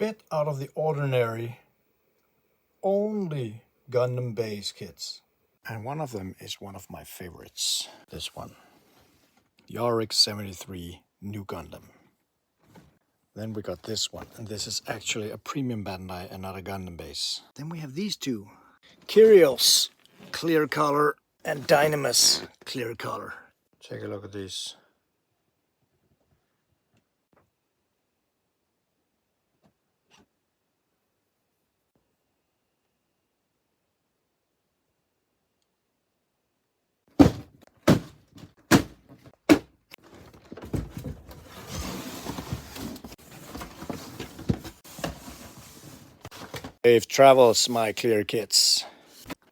bit out of the ordinary, only Gundam base kits. And one of them is one of my favorites. This one. The RX-73 New Gundam. Then we got this one, and this is actually a premium Bandai and not a Gundam base. Then we have these two. Kyrios, clear color, and Dynamis, clear color. Take a look at these. Safe travels, my clear kits.